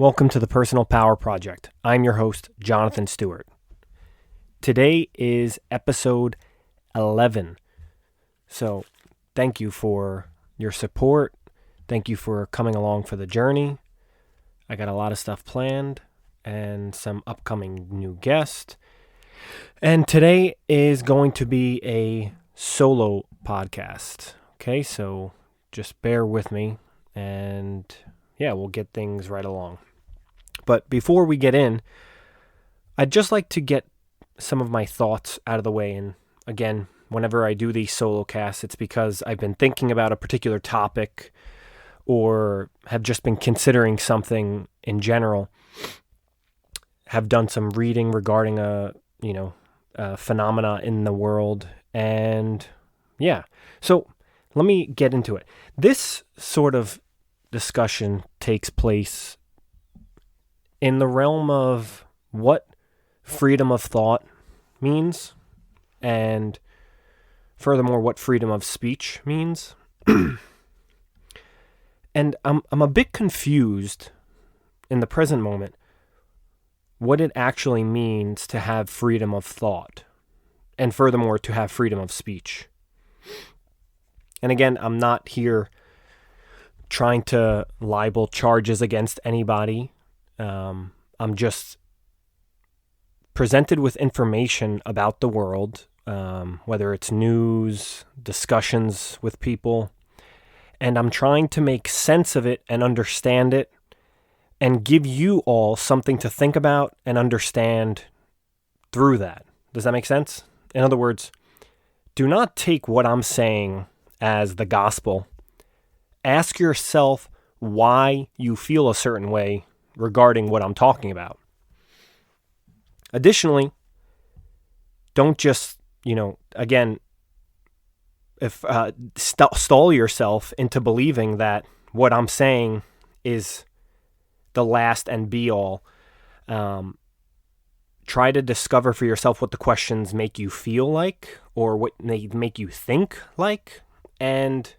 Welcome to the Personal Power Project. I'm your host, Jonathan Stewart. Today is episode 11. So thank you for your support. Thank you for coming along for the journey. I got a lot of stuff planned and some upcoming new guests. And today is going to be a solo podcast. Okay, so just bear with me and we'll get things right along. But before we get in, I'd just like to get some of my thoughts out of the way. And again, whenever I do these solo casts, it's because I've been thinking about a particular topic or have just been considering something in general, have done some reading regarding a phenomena in the world. And so let me get into it. This sort of discussion takes place in the realm of what freedom of thought means, and furthermore, what freedom of speech means. And I'm a bit confused in the present moment what it actually means to have freedom of thought, and furthermore, to have freedom of speech. And again, I'm not here trying to libel charges against anybody. I'm just presented with information about the world, whether it's news, discussions with people, and I'm trying to make sense of it and understand it and give you all something to think about and understand through that. Does that make sense? In other words, do not take what I'm saying as the gospel. Ask yourself why you feel a certain way regarding what I'm talking about. Additionally, don't just, stall yourself into believing that what I'm saying is the last and be all. Try to discover for yourself what the questions make you feel like or what they make you think like. And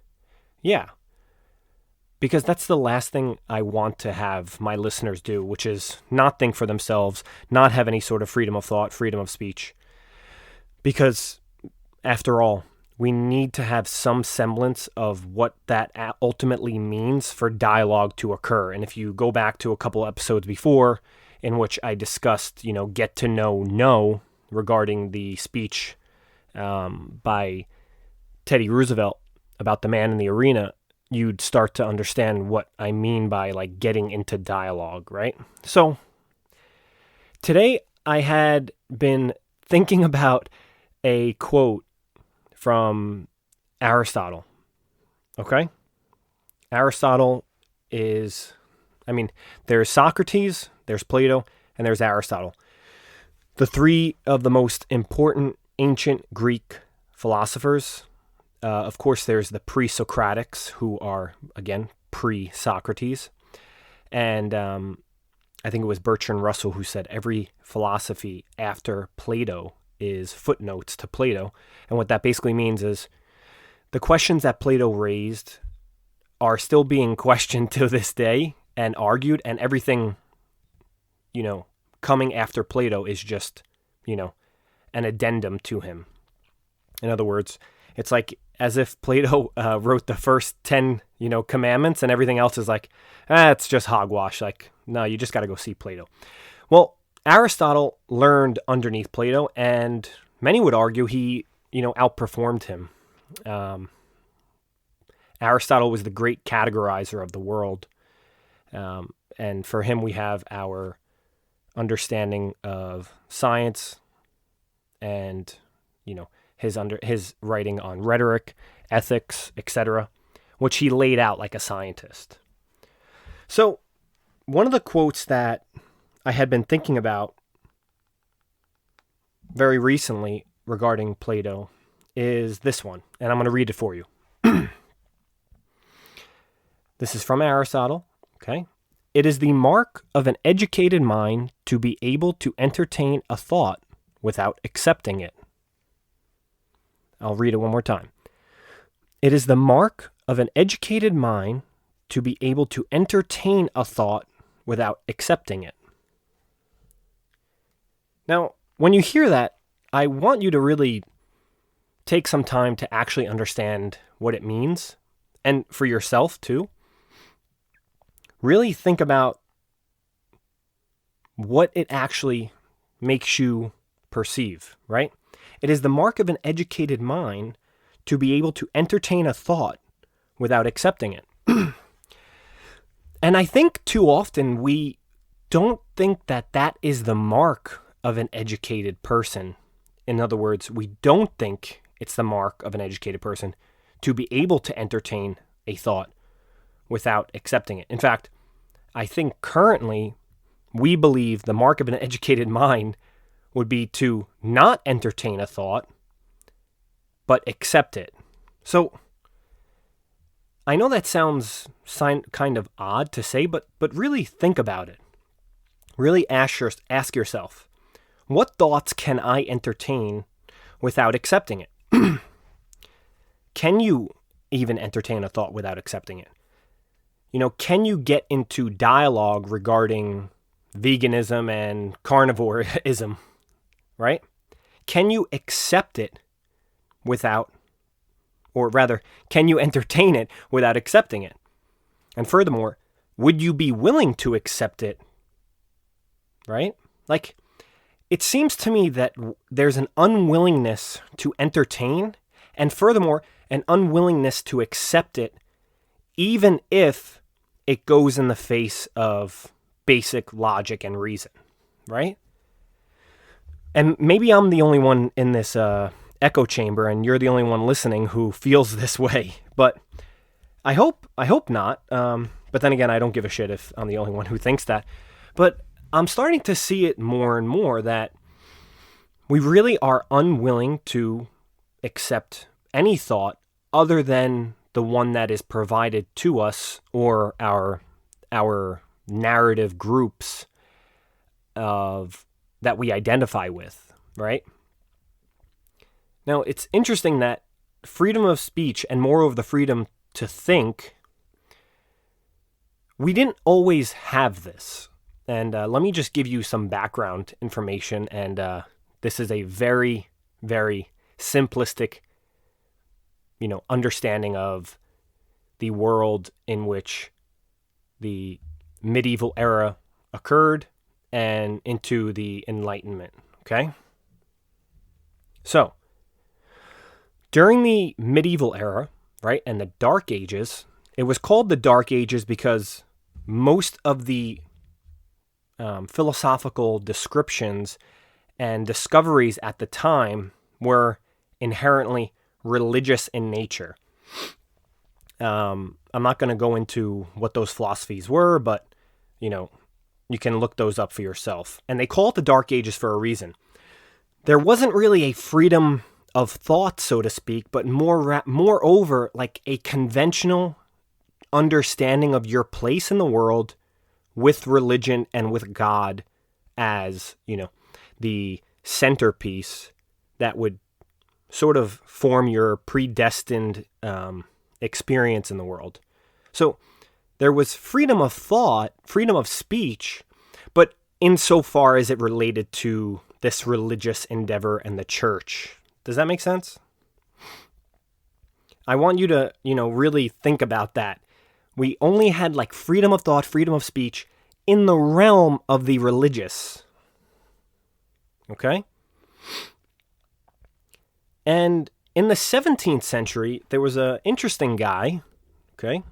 because that's the last thing I want to have my listeners do, which is not think for themselves, not have any sort of freedom of thought, freedom of speech. Because after all, we need to have some semblance of what that ultimately means for dialogue to occur. And if you go back to a couple episodes before in which I discussed, get to know regarding the speech by Teddy Roosevelt about the man in the arena, you'd start to understand what I mean by getting into dialogue, right? So today I had been thinking about a quote from Aristotle. Okay? Aristotle is, there's Socrates, there's Plato, and there's Aristotle. The three of the most important ancient Greek philosophers. Of course, there's the pre-Socratics, who are, again, pre-Socrates. And I think it was Bertrand Russell who said every philosophy after Plato is footnotes to Plato. And what that basically means is the questions that Plato raised are still being questioned to this day and argued, and everything, coming after Plato is just, an addendum to him. In other words, it's like as if Plato wrote the first 10, commandments, and everything else is it's just hogwash. No, you just got to go see Plato. Well, Aristotle learned underneath Plato, and many would argue he, outperformed him. Aristotle was the great categorizer of the world. And for him, we have our understanding of science and, his writing on rhetoric, ethics, etc., which he laid out like a scientist. So one of the quotes that I had been thinking about very recently regarding Plato is this one, and I'm going to read it for you. This is from Aristotle, okay? It is the mark of an educated mind to be able to entertain a thought without accepting it. I'll read it one more time. It is the mark of an educated mind to be able to entertain a thought without accepting it. Now, when you hear that, I want you to really take some time to actually understand what it means, and for yourself too. Really think about what it actually makes you perceive, right? It is the mark of an educated mind to be able to entertain a thought without accepting it. And I think too often we don't think that that is the mark of an educated person. In other words, we don't think it's the mark of an educated person to be able to entertain a thought without accepting it. In fact, I think currently we believe the mark of an educated mind would be to not entertain a thought, but accept it. So I know that sounds kind of odd to say, but really think about it. Really ask yourself, what thoughts can I entertain without accepting it? Can you even entertain a thought without accepting it? Can you get into dialogue regarding veganism and carnivorism, right? Can you accept it without, or rather, can you entertain it without accepting it? And furthermore, would you be willing to accept it, right? Like, it seems to me that there's an unwillingness to entertain, and furthermore, an unwillingness to accept it, even if it goes in the face of basic logic and reason, right? And maybe I'm the only one in this echo chamber, and you're the only one listening who feels this way. But I hope not. But then again, I don't give a shit if I'm the only one who thinks that. But I'm starting to see it more and more that we really are unwilling to accept any thought other than the one that is provided to us or our narrative groups that we identify with, right? Now, it's interesting that freedom of speech and moreover the freedom to think, we didn't always have this. And let me just give you some background information. And this is a very, very simplistic, understanding of the world in which the medieval era occurred and into the Enlightenment, okay? So, during the medieval era, right, and the Dark Ages, it was called the Dark Ages because most of the philosophical descriptions and discoveries at the time were inherently religious in nature. I'm not going to go into what those philosophies were, but, you can look those up for yourself. And they call it the Dark Ages for a reason. There wasn't really a freedom of thought, so to speak, but moreover, like a conventional understanding of your place in the world with religion and with God as, the centerpiece that would sort of form your predestined experience in the world. So there was freedom of thought, freedom of speech, but insofar as it related to this religious endeavor and the church. Does that make sense? I want you to, really think about that. We only had like freedom of thought, freedom of speech in the realm of the religious. Okay? And in the 17th century, there was an interesting guy, okay?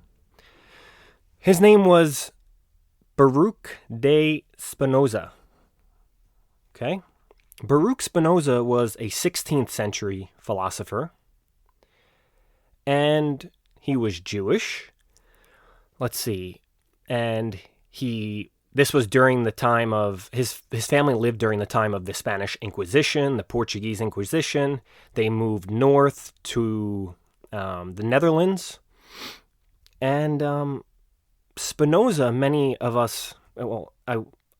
His name was Baruch de Spinoza, okay? Baruch Spinoza was a 16th century philosopher, and he was Jewish. Let's see, and this was during the time of, his family lived during the time of the Spanish Inquisition, the Portuguese Inquisition. They moved north to the Netherlands. And Spinoza, many of us, well,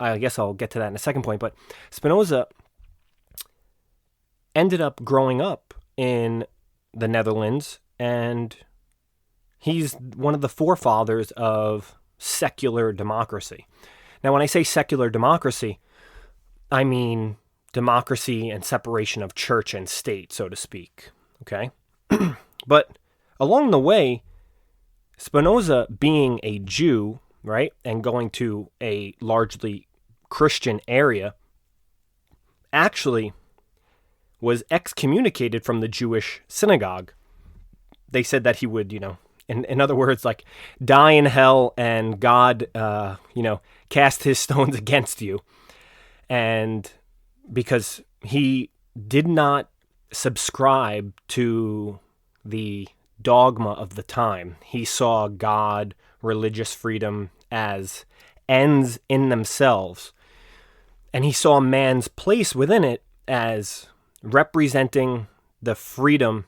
I guess I'll get to that in a second point, but Spinoza ended up growing up in the Netherlands, and he's one of the forefathers of secular democracy. Now, when I say secular democracy, I mean democracy and separation of church and state, so to speak. Okay? But along the way, Spinoza, being a Jew, right, and going to a largely Christian area, actually was excommunicated from the Jewish synagogue. They said that he would, in other words, like die in hell and God, cast his stones against you. And because he did not subscribe to the dogma of the time, he saw God, religious freedom as ends in themselves. And he saw man's place within it as representing the freedom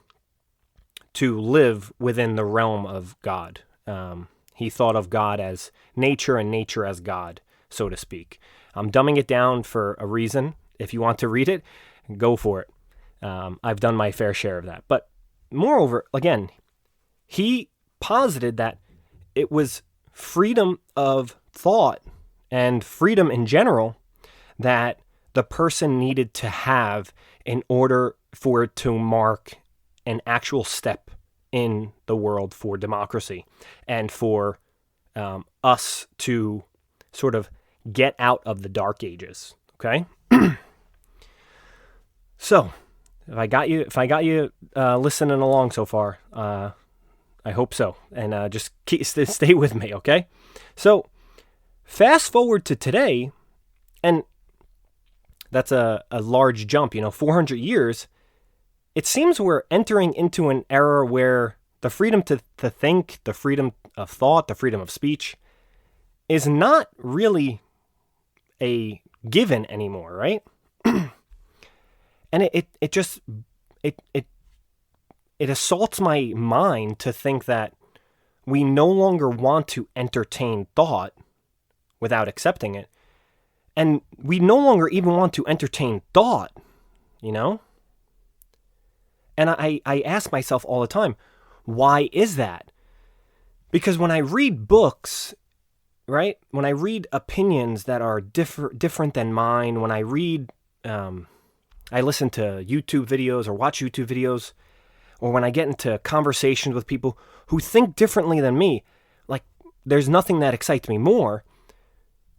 to live within the realm of God. He thought of God as nature and nature as God, so to speak. I'm dumbing it down for a reason. If you want to read it, go for it. I've done my fair share of that. But moreover, again, he posited that it was freedom of thought and freedom in general that the person needed to have in order for it to mark an actual step in the world for democracy and for us to sort of get out of the dark ages. Okay. So if I got you listening along so far, I hope so. And just stay with me. Okay. So fast forward to today, and that's a large jump, 400 years. It seems we're entering into an era where the freedom to think, the freedom of thought, the freedom of speech is not really a given anymore, right? And it just assaults my mind to think that we no longer want to entertain thought without accepting it. And we no longer even want to entertain thought, And I ask myself all the time, why is that? Because when I read books, right? When I read opinions that are different than mine, when I read, I listen to YouTube videos or watch YouTube videos, or when I get into conversations with people who think differently than me, like there's nothing that excites me more.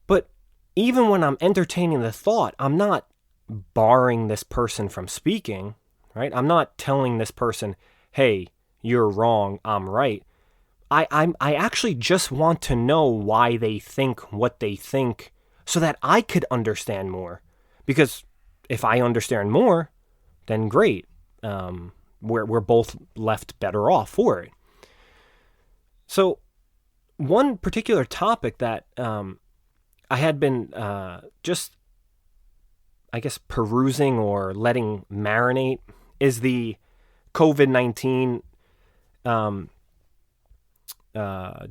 But even when I'm entertaining the thought, I'm not barring this person from speaking, right? I'm not telling this person, hey, you're wrong, I'm right. I actually just want to know why they think what they think so that I could understand more. Because if I understand more, then great. We're both left better off for it. So one particular topic that I had been just, I guess, perusing or letting marinate is the COVID-19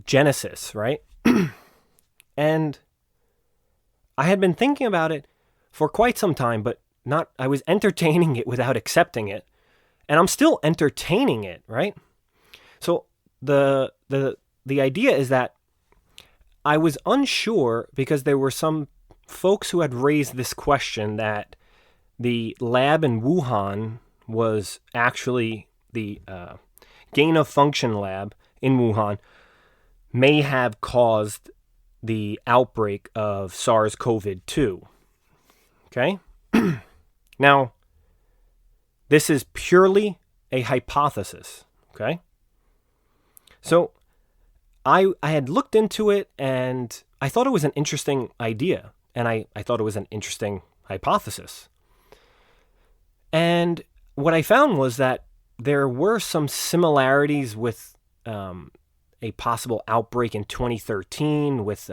genesis, right? And I had been thinking about it for quite some time, but I was entertaining it without accepting it. And I'm still entertaining it, right? So the idea is that I was unsure because there were some folks who had raised this question that the lab in Wuhan was actually the gain of function lab in Wuhan may have caused the outbreak of SARS-CoV-2. Okay? Now, this is purely a hypothesis. Okay? So I had looked into it and I thought it was an interesting idea. And I thought it was an interesting hypothesis. And what I found was that there were some similarities with a possible outbreak in 2013 with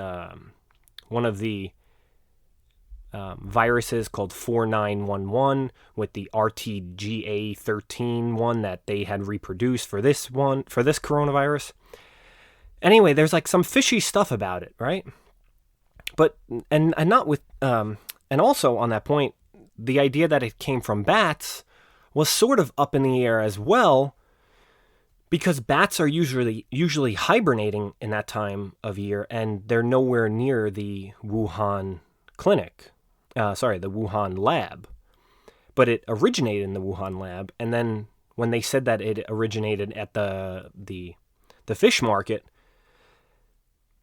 one of the viruses called 4911 with the RTGA13 one that they had reproduced for this coronavirus. Anyway, there's like some fishy stuff about it, right? But and not with and also on that point, the idea that it came from bats was sort of up in the air as well, because bats are usually hibernating in that time of year, and they're nowhere near the Wuhan clinic. The Wuhan lab. But it originated in the Wuhan lab, and then when they said that it originated at the fish market,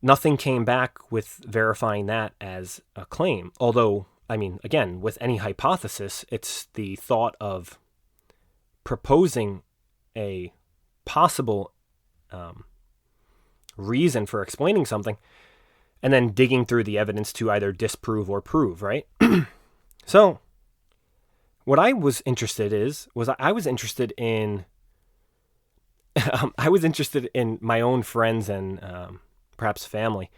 nothing came back with verifying that as a claim. Although, I mean, again, with any hypothesis, it's the thought of proposing a possible reason for explaining something and then digging through the evidence to either disprove or prove, right? So what I was interested in I was interested in my own friends and perhaps family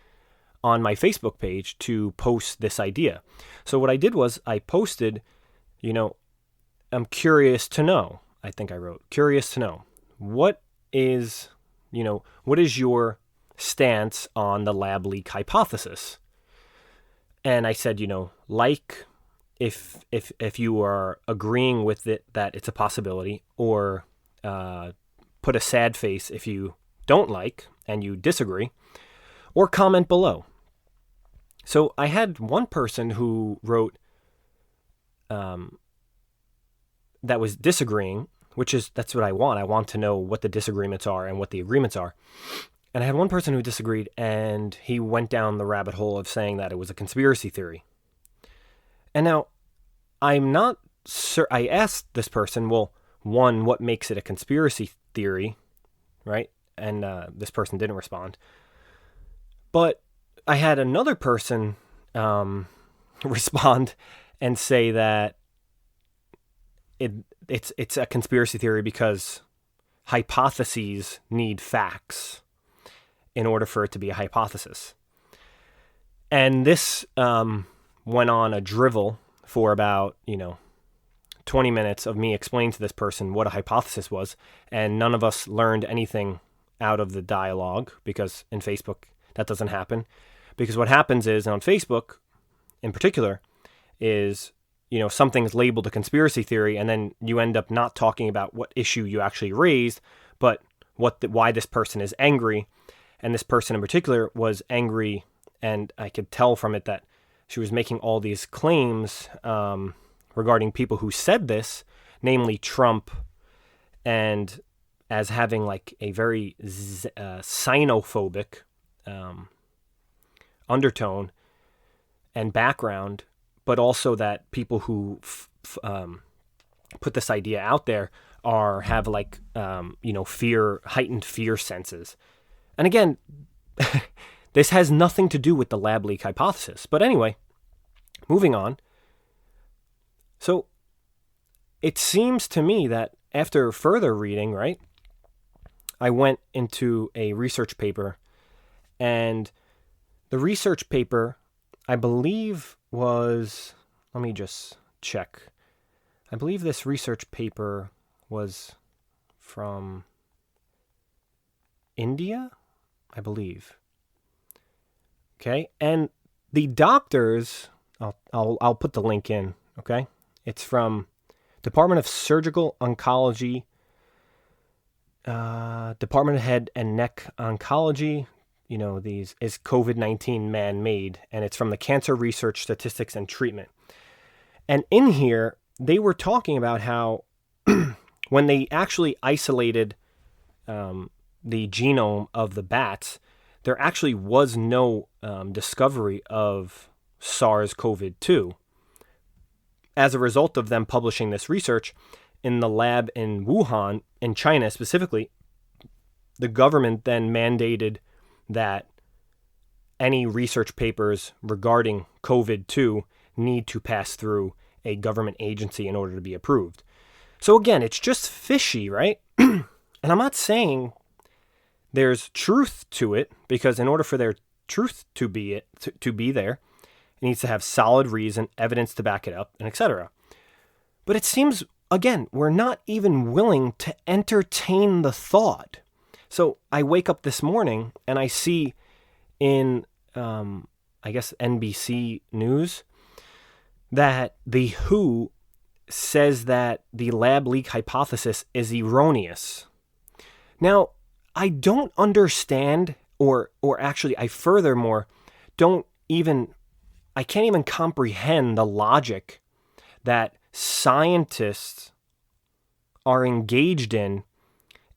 on my Facebook page to post this idea. So what I did was I posted, I'm curious to know. I think I wrote, curious to know. What is your stance on the lab leak hypothesis? And I said, if you are agreeing with it that it's a possibility, or put a sad face if you don't like and you disagree, or comment below. So I had one person who wrote that was disagreeing, that's what I want. I want to know what the disagreements are and what the agreements are. And I had one person who disagreed, and he went down the rabbit hole of saying that it was a conspiracy theory. And now, I'm not sure. I asked this person, well, one, what makes it a conspiracy theory, right? And this person didn't respond. But I had another person respond and say that it's a conspiracy theory because hypotheses need facts in order for it to be a hypothesis. And this went on a drivel for about, 20 minutes of me explaining to this person what a hypothesis was, and none of us learned anything out of the dialogue, because in Facebook that doesn't happen. Because what happens is, on Facebook in particular, is something's labeled a conspiracy theory, and then you end up not talking about what issue you actually raised, but why this person is angry. And this person in particular was angry, and I could tell from it that she was making all these claims regarding people who said this, namely Trump, and as having like a very xenophobic undertone and background, but also that people who put this idea out there have like heightened fear senses. And again, this has nothing to do with the lab leak hypothesis. But anyway, moving on. So it seems to me that after further reading, right, I went into a research paper, and the research paper, I believe, was, let me just check. I believe this research paper was from India, I believe. Okay, and the doctors, I'll put the link in, okay? It's from Department of Surgical Oncology, Department of Head and Neck Oncology. These is COVID-19 man-made, and it's from the Cancer Research, Statistics, and Treatment. And in here, they were talking about how when they actually isolated the genome of the bats, there actually was no discovery of SARS-CoV-2. As a result of them publishing this research in the lab in Wuhan, in China specifically, the government then mandated that any research papers regarding COVID-2 need to pass through a government agency in order to be approved. So again, it's just fishy, right? And I'm not saying there's truth to it, because in order for there truth to be there, it needs to have solid reason, evidence to back it up, and etc. But it seems, again, we're not even willing to entertain the thought. So I wake up this morning and I see in, I guess, NBC News that the WHO says that the lab leak hypothesis is erroneous. Now, I don't understand, or actually, I furthermore don't even, I can't even comprehend the logic that scientists are engaged in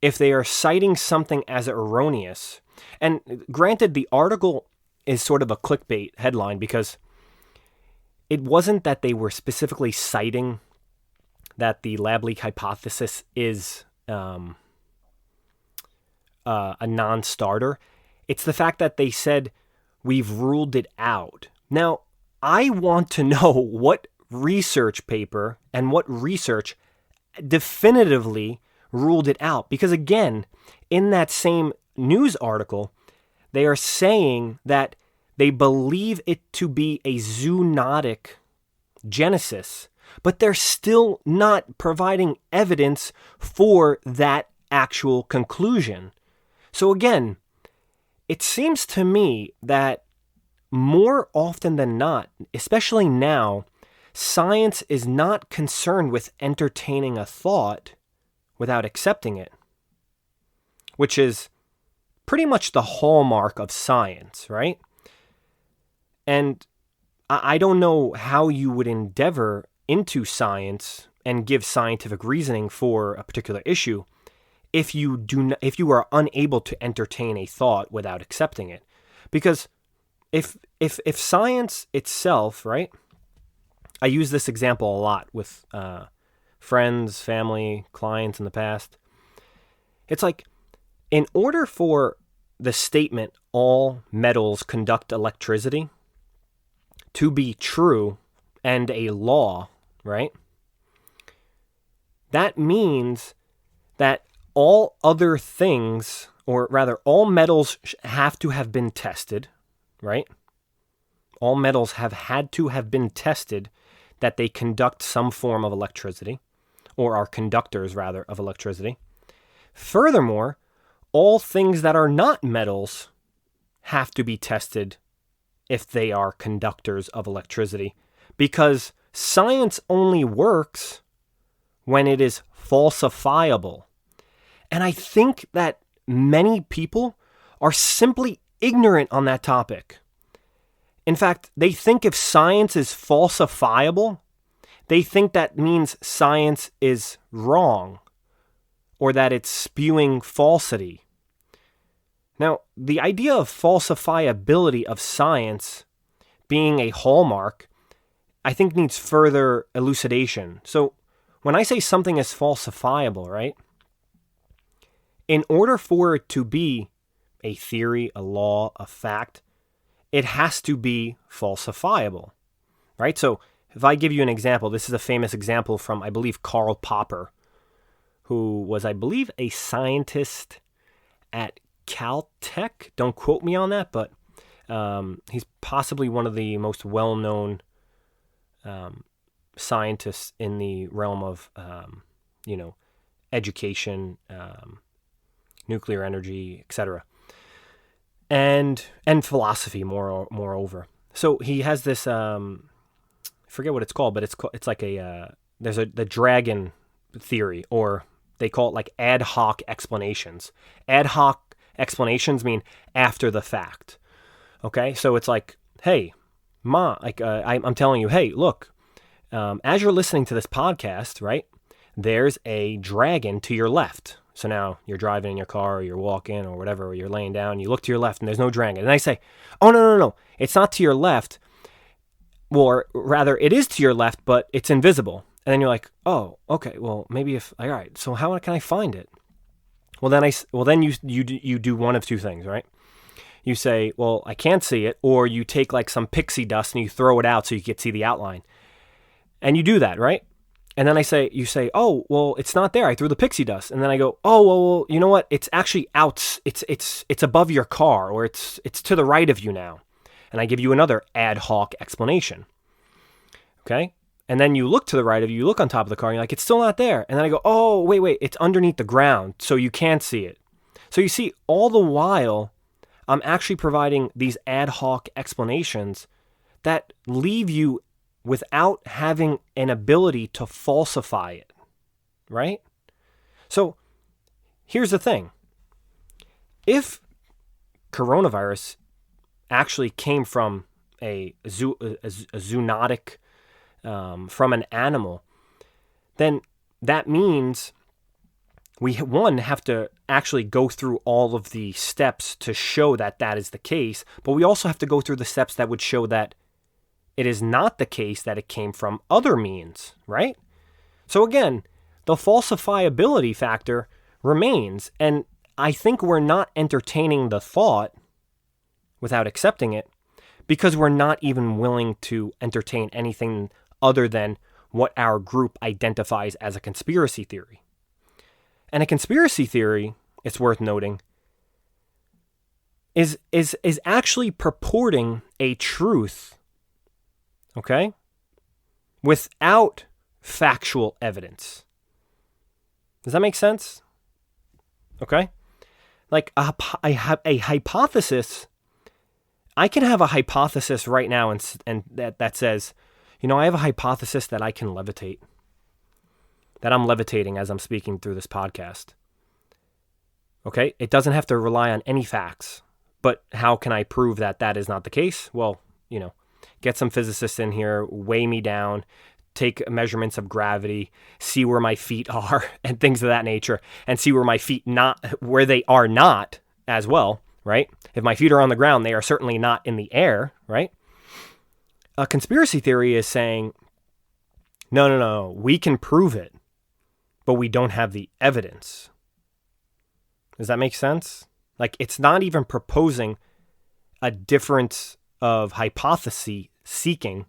if they are citing something as erroneous. And granted, the article is sort of a clickbait headline because it wasn't that they were specifically citing that the lab leak hypothesis is a non-starter. It's the fact that they said we've ruled it out. Now, I want to know what research paper and what research definitively ruled it out. Because again, in that same news article, they are saying that they believe it to be a zoonotic genesis, but they're still not providing evidence for that actual conclusion. So again, it seems to me that more often than not, especially now, science is not concerned with entertaining a thought without accepting it, which is pretty much the hallmark of science, right? And I don't know how you would endeavor into science and give scientific reasoning for a particular issue if you are unable to entertain a thought without accepting it. Because if science itself, right? I use this example a lot with friends, family, clients in the past. It's like, in order for the statement all metals conduct electricity to be true and a law, right? That means that all other things, or rather all metals have to have been tested, right? All metals have had to have been tested that they conduct some form of electricity, or are conductors, rather, of electricity. Furthermore, all things that are not metals have to be tested if they are conductors of electricity, because science only works when it is falsifiable. And I think that many people are simply ignorant on that topic. In fact, they think if science is falsifiable, they think that means science is wrong or that it's spewing falsity. Now, the idea of falsifiability of science being a hallmark, I think needs further elucidation. So when I say something is falsifiable, right? In order for it to be a theory, a law, a fact, it has to be falsifiable, right? So if I give you an example, this is a famous example from, I believe, Karl Popper, who was, I believe, a scientist at Caltech. Don't quote me on that, but he's possibly one of the most well-known scientists in the realm of, education, nuclear energy, etc., and philosophy, moreover. So he has this, I forget what it's called, but it's like there's the dragon theory, or they call it like ad hoc explanations. Ad hoc explanations mean after the fact. Okay, so it's like, hey, Ma, I'm telling you, hey, look, as you're listening to this podcast, right, there's a dragon to your left. So now you're driving in your car, or you're walking, or whatever, or you're laying down, you look to your left, and there's no dragon. And I say, oh, no, it's not to your left. Or rather, it is to your left, but it's invisible. And then you're like, oh, okay, well, maybe all right, so how can I find it? Well, then you do one of two things, right? You say, well, I can't see it, or you take like some pixie dust and you throw it out so you can see the outline. And you do that, right? And then you say, oh, well, it's not there. I threw the pixie dust. And then I go, oh, well, you know what? It's actually out. It's above your car, or it's to the right of you now. And I give you another ad hoc explanation. Okay? And then you look to the right of you, you look on top of the car, and you're like, it's still not there. And then I go, oh, wait, it's underneath the ground, so you can't see it. So you see, all the while, I'm actually providing these ad hoc explanations that leave you without having an ability to falsify it, right? So here's the thing. if coronavirus actually came from a zoonotic, from an animal, then that means we, one, have to actually go through all of the steps to show that that is the case, but we also have to go through the steps that would show that it is not the case, that it came from other means, right? So again, the falsifiability factor remains, and I think we're not entertaining the thought without accepting it because we're not even willing to entertain anything other than what our group identifies as a conspiracy theory. And a conspiracy theory, it's worth noting, is actually purporting a truth, okay, without factual evidence. Does that make sense? Okay? Like a hypothesis, I can have a hypothesis right now and that says, I have a hypothesis that I can levitate. That I'm levitating as I'm speaking through this podcast. Okay? It doesn't have to rely on any facts. But how can I prove that that is not the case? Well, get some physicists in here, weigh me down, take measurements of gravity, see where my feet are and things of that nature, and see where my feet where they are not as well, right? If my feet are on the ground, they are certainly not in the air, right? A conspiracy theory is saying, no, we can prove it, but we don't have the evidence. Does that make sense? Like, it's not even proposing a difference of hypothesis seeking.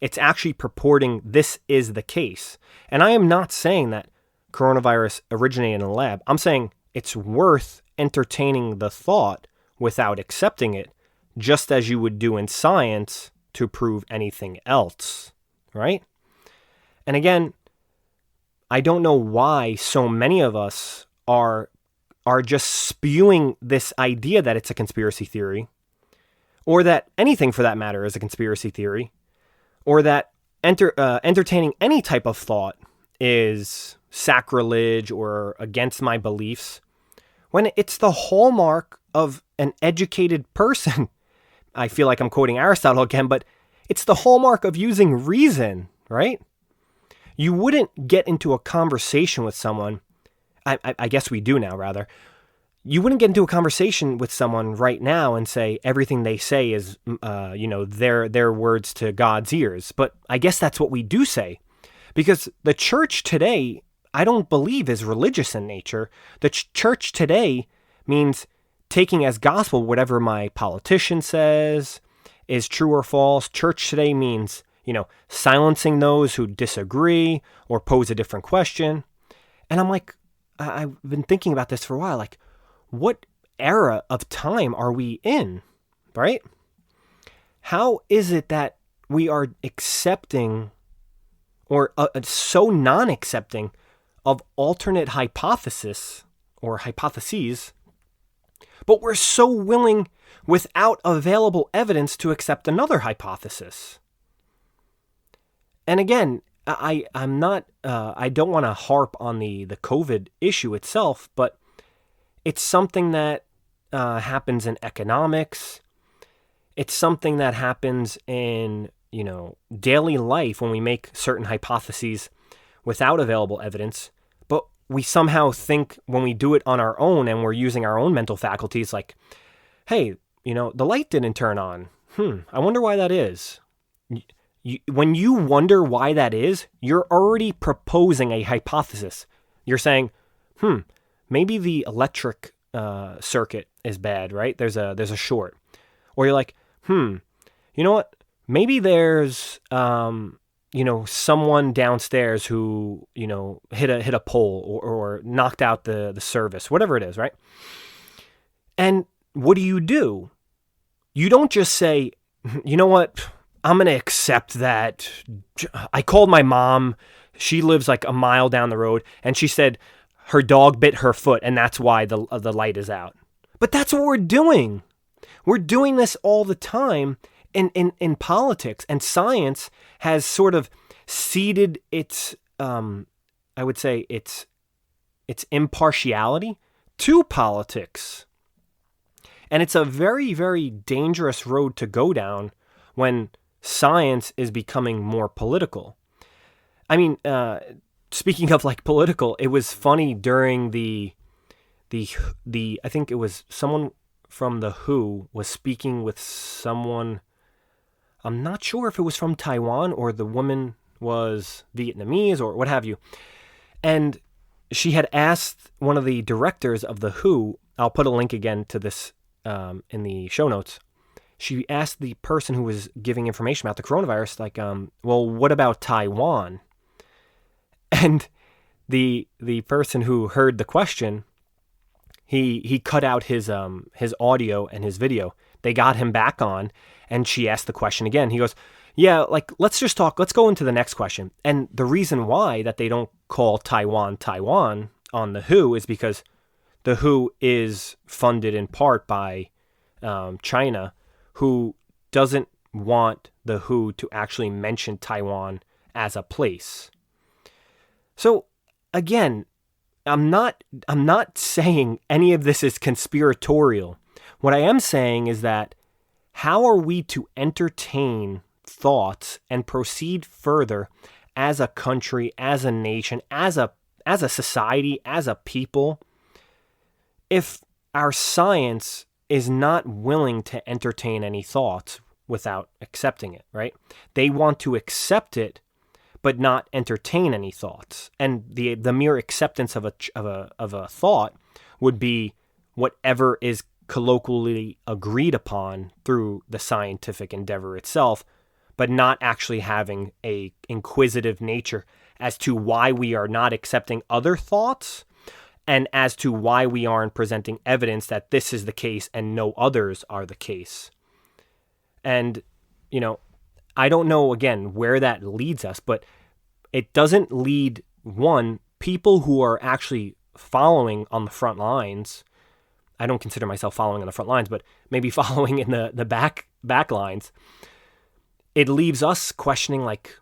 It's actually purporting this is the case. And I am not saying that coronavirus originated in a lab. I'm saying it's worth entertaining the thought without accepting it, just as you would do in science to prove anything else, right? And again, I don't know why so many of us are just spewing this idea that it's a conspiracy theory, or that anything for that matter is a conspiracy theory, or that entertaining any type of thought is sacrilege or against my beliefs, when it's the hallmark of an educated person. I feel like I'm quoting Aristotle again, but it's the hallmark of using reason, right? You wouldn't get into a conversation with someone, I guess we do now, rather. You wouldn't get into a conversation with someone right now and say everything they say is, their words to God's ears. But I guess that's what we do say, because the church today, I don't believe, is religious in nature. The church today means taking as gospel whatever my politician says is true or false. Church today means, silencing those who disagree or pose a different question. And I'm like, I've been thinking about this for a while, like, what era of time are we in, right? How is it that we are accepting or so non-accepting of alternate hypothesis or hypotheses, but we're so willing without available evidence to accept another hypothesis? And again, I'm not, I don't want to harp on the COVID issue itself, but it's something that happens in economics. It's something that happens in, daily life when we make certain hypotheses without available evidence. But we somehow think when we do it on our own and we're using our own mental faculties, like, hey, the light didn't turn on. I wonder why that is. When you wonder why that is, you're already proposing a hypothesis. You're saying, maybe the electric circuit is bad, right? There's a short. Or you're like, you know what? Maybe there's someone downstairs who hit a pole or knocked out the service, whatever it is, right? And what do? You don't just say, you know what? I'm going to accept that. I called my mom. She lives like a mile down the road, and she said her dog bit her foot, and that's why the light is out. But that's what we're doing. We're doing this all the time in politics, and science has sort of ceded its, its impartiality to politics. And it's a very, very dangerous road to go down when science is becoming more political. I mean, speaking of like political, it was funny during the I think it was someone from the WHO was speaking with someone. I'm not sure if it was from Taiwan or the woman was Vietnamese or what have you. And she had asked one of the directors of the WHO, I'll put a link again to this in the show notes. She asked the person who was giving information about the coronavirus, like, well, what about Taiwan? And the person who heard the question, he cut out his audio and his video. They got him back on, and she asked the question again. He goes, yeah, like, let's go into the next question. And the reason why that they don't call Taiwan on the WHO is because the WHO is funded in part by China, who doesn't want the WHO to actually mention Taiwan as a place. So again, I'm not saying any of this is conspiratorial. What I am saying is that how are we to entertain thoughts and proceed further as a country, as a nation, as a society, as a people, if our science is not willing to entertain any thoughts without accepting it, right? They want to accept it, but not entertain any thoughts. And the mere acceptance of a thought would be whatever is colloquially agreed upon through the scientific endeavor itself, but not actually having a inquisitive nature as to why we are not accepting other thoughts and as to why we aren't presenting evidence that this is the case and no others are the case. And, you know, I don't know, again, where that leads us, but it doesn't lead, one, people who are actually following on the front lines. I don't consider myself following on the front lines, but maybe following in the back lines. It leaves us questioning, like,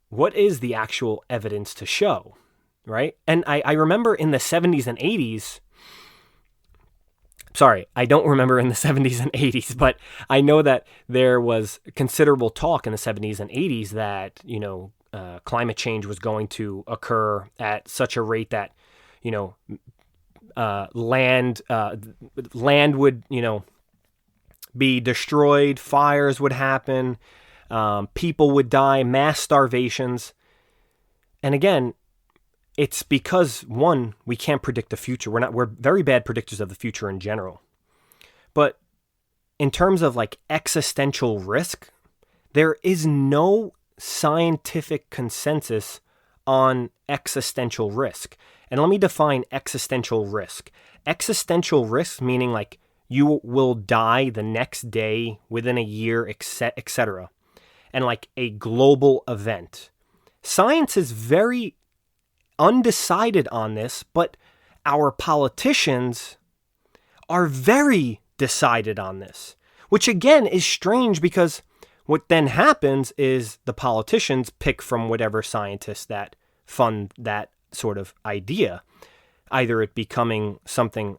what is the actual evidence to show, right? And I remember in the 70s and 80s, sorry, I don't remember in the 70s and 80s, but I know that there was considerable talk in the 70s and 80s that, you know, climate change was going to occur at such a rate that, you know, land would, you know, be destroyed, fires would happen, people would die, mass starvations. And again, it's because, one, we can't predict the future. We're very bad predictors of the future in general. But in terms of like existential risk, there is no scientific consensus on existential risk. And let me define existential risk. Existential risk meaning like you will die the next day, within a year, etc. And like a global event. Science is very undecided on this, but our politicians are very decided on this, which again is strange because what then happens is the politicians pick from whatever scientists that fund that sort of idea, either it becoming something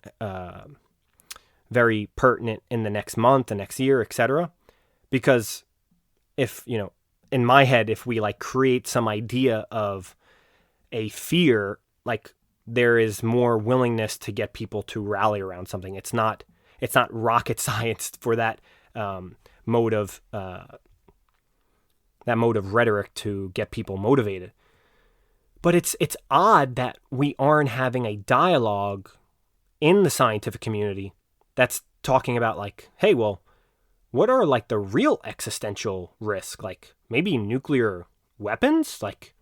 very pertinent in the next month, the next year, etc. Because if, you know, in my head, if we like create some idea of a fear, like there is more willingness to get people to rally around something. It's not rocket science for that mode of rhetoric to get people motivated. But it's odd that we aren't having a dialogue in the scientific community that's talking about like, hey, well, what are like the real existential risk? Like maybe nuclear weapons? Like,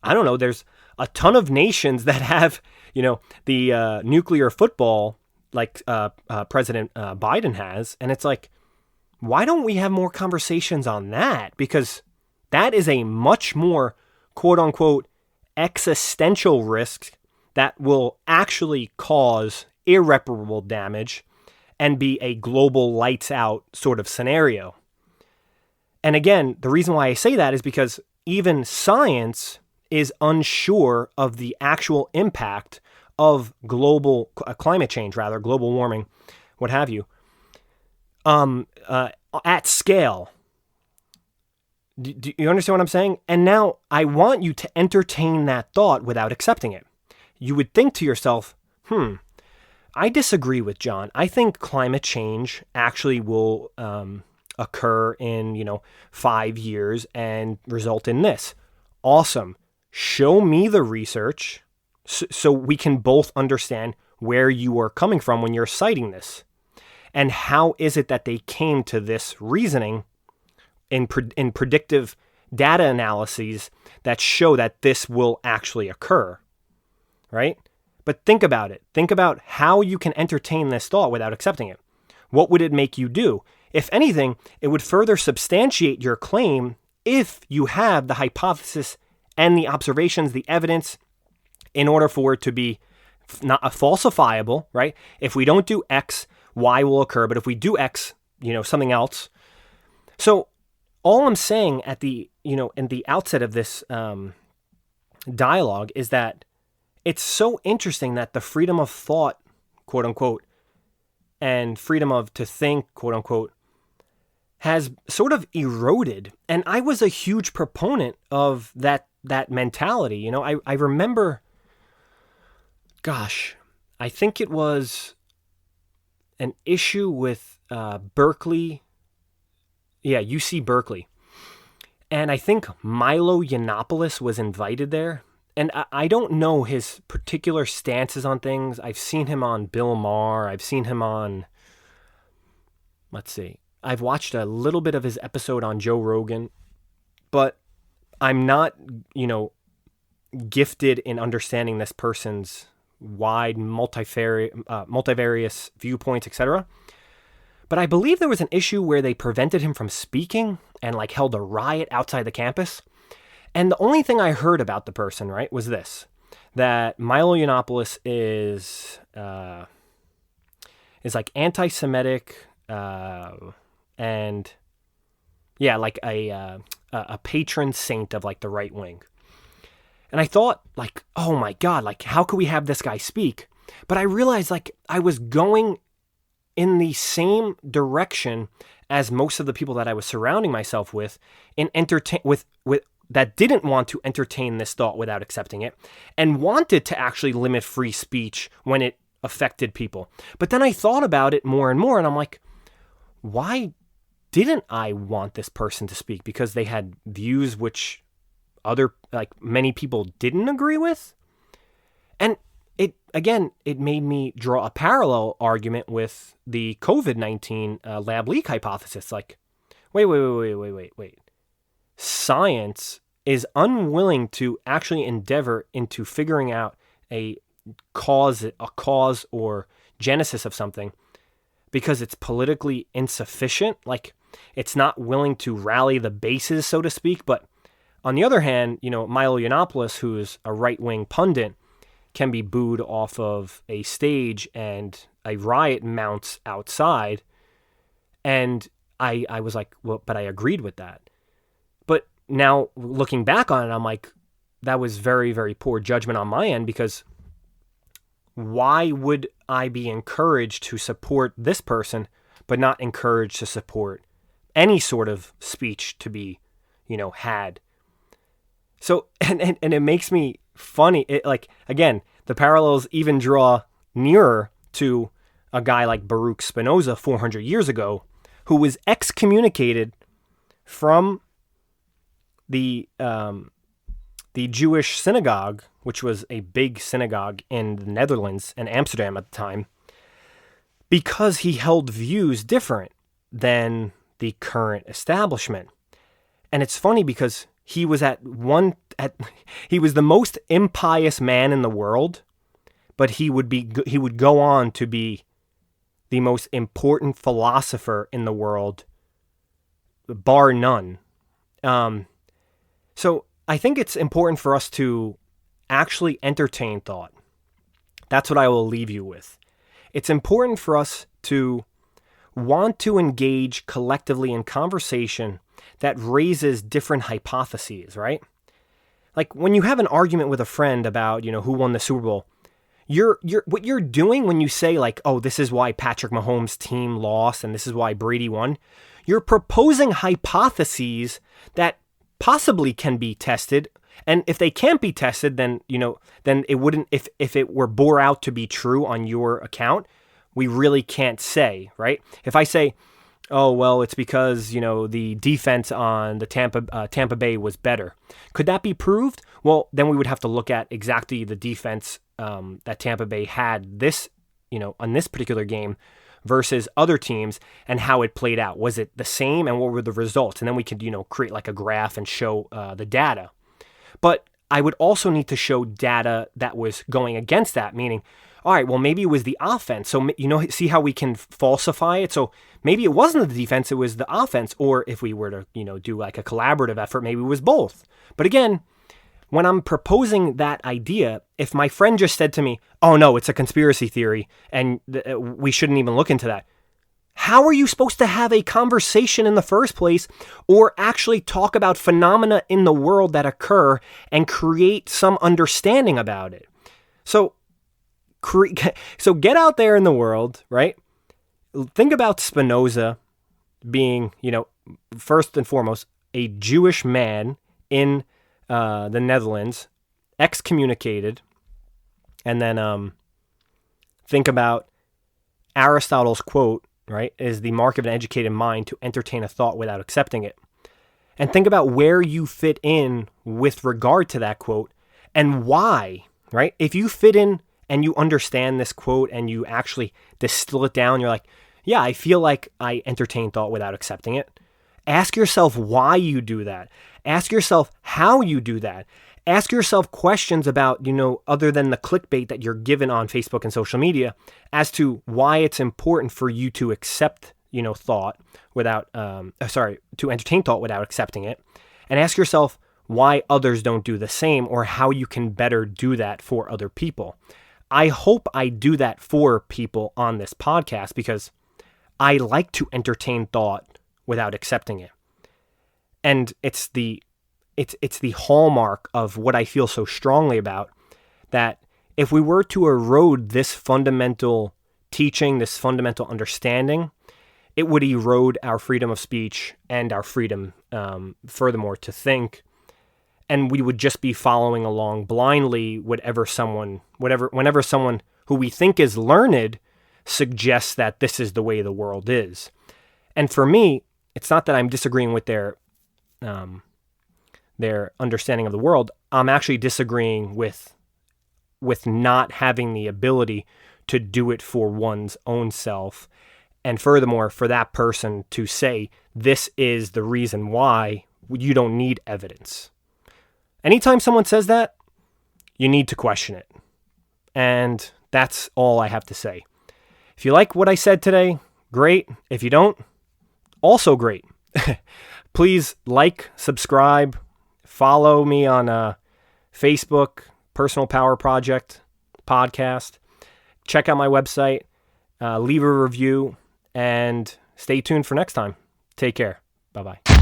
I don't know. There's a ton of nations that have, you know, the nuclear football like President Biden has. And it's like, why don't we have more conversations on that? Because that is a much more quote unquote existential risk that will actually cause irreparable damage and be a global lights out sort of scenario. And again, the reason why I say that is because even science is unsure of the actual impact of global climate change, global warming, what have you, at scale. Do you understand what I'm saying? And now I want you to entertain that thought without accepting it. You would think to yourself, I disagree with John. I think climate change actually will occur in, 5 years and result in this. Awesome. Show me the research so we can both understand where you are coming from when you're citing this. And how is it that they came to this reasoning in predictive data analyses that show that this will actually occur, right? But think about it. Think about how you can entertain this thought without accepting it. What would it make you do? If anything, it would further substantiate your claim if you have the hypothesis and the observations, the evidence, in order for it to be not a falsifiable, right? If we don't do X, Y will occur. But if we do X, something else. So all I'm saying at the, in the outset of this dialogue is that it's so interesting that the freedom of thought, quote unquote, and freedom to think, quote unquote, has sort of eroded. And I was a huge proponent of that mentality. I remember, I think it was an issue with Berkeley. Yeah, UC Berkeley. And I think Milo Yiannopoulos was invited there. And I don't know his particular stances on things. I've seen him on Bill Maher. I've seen him on, I've watched a little bit of his episode on Joe Rogan. But I'm not, gifted in understanding this person's wide, multivarious viewpoints, etc. But I believe there was an issue where they prevented him from speaking and held a riot outside the campus. And the only thing I heard about the person, right, was this, that Milo Yiannopoulos is anti-Semitic, and a patron saint of the right wing. And I thought oh my God, how could we have this guy speak? But I realized I was going in the same direction as most of the people that I was surrounding myself with with that didn't want to entertain this thought without accepting it and wanted to actually limit free speech when it affected people. But then I thought about it more and more, and I'm like, why didn't I want this person to speak? Because they had views which many people didn't agree with? And it made me draw a parallel argument with the COVID-19 lab leak hypothesis. Wait. Science is unwilling to actually endeavor into figuring out a cause or genesis of something because it's politically insufficient. It's not willing to rally the bases, so to speak. But on the other hand, Milo Yiannopoulos, who is a right-wing pundit, can be booed off of a stage and a riot mounts outside. And I was like, well, but I agreed with that. But now looking back on it, I'm like, that was very, very poor judgment on my end, because why would I be encouraged to support this person, but not encouraged to support any sort of speech to be, had? So, and it makes me funny. Again, the parallels even draw nearer to a guy like Baruch Spinoza 400 years ago, who was excommunicated from the Jewish synagogue, which was a big synagogue in the Netherlands and Amsterdam at the time, because he held views different than the current establishment. And it's funny because he was he was the most impious man in the world, but he would go on to be the most important philosopher in the world, bar none. So I think it's important for us to actually entertain thought. That's what I will leave you with. It's important for us to want to engage collectively in conversation that raises different hypotheses, right? When you have an argument with a friend about, who won the Super Bowl, What you're doing when you say like, oh, this is why Patrick Mahomes' team lost and this is why Brady won, you're proposing hypotheses that possibly can be tested. And if they can't be tested, then, then it wouldn't, if it were bore out to be true on your account, we really can't say, right? If I say, oh, well, it's because, the defense on the Tampa Bay was better. Could that be proved? Well, then we would have to look at exactly the defense that Tampa Bay had on this particular game versus other teams and how it played out. Was it the same and what were the results? And then we could, create like a graph and show the data. But I would also need to show data that was going against that, meaning, all right, well, maybe it was the offense. So, see how we can falsify it? So maybe it wasn't the defense, it was the offense. Or if we were to, do like a collaborative effort, maybe it was both. But again, when I'm proposing that idea, if my friend just said to me, oh, no, it's a conspiracy theory and we shouldn't even look into that, how are you supposed to have a conversation in the first place or actually talk about phenomena in the world that occur and create some understanding about it? So get out there in the world, right? Think about Spinoza being, first and foremost, a Jewish man in the Netherlands, excommunicated. And then think about Aristotle's quote, right, is the mark of an educated mind to entertain a thought without accepting it. And think about where you fit in with regard to that quote and why, right? If you fit in and you understand this quote and you actually distill it down, you're like, yeah, I feel like I entertain thought without accepting it. Ask yourself why you do that. Ask yourself how you do that. Ask yourself questions about, other than the clickbait that you're given on Facebook and social media, as to why it's important for you to accept, thought without, to entertain thought without accepting it. And ask yourself why others don't do the same or how you can better do that for other people. I hope I do that for people on this podcast because I like to entertain thought without accepting it. And it's the hallmark of what I feel so strongly about, that if we were to erode this fundamental teaching, this fundamental understanding, it would erode our freedom of speech and our freedom, furthermore, to think. And we would just be following along blindly whenever someone who we think is learned suggests that this is the way the world is. And for me, it's not that I'm disagreeing with their understanding of the world. I'm actually disagreeing with not having the ability to do it for one's own self. And furthermore, for that person to say, this is the reason why, you don't need evidence. Anytime someone says that, you need to question it. And that's all I have to say. If you like what I said today, great. If you don't, also great. Please like, subscribe, follow me on Facebook, Personal Power Project podcast. Check out my website, leave a review, and stay tuned for next time. Take care. Bye-bye.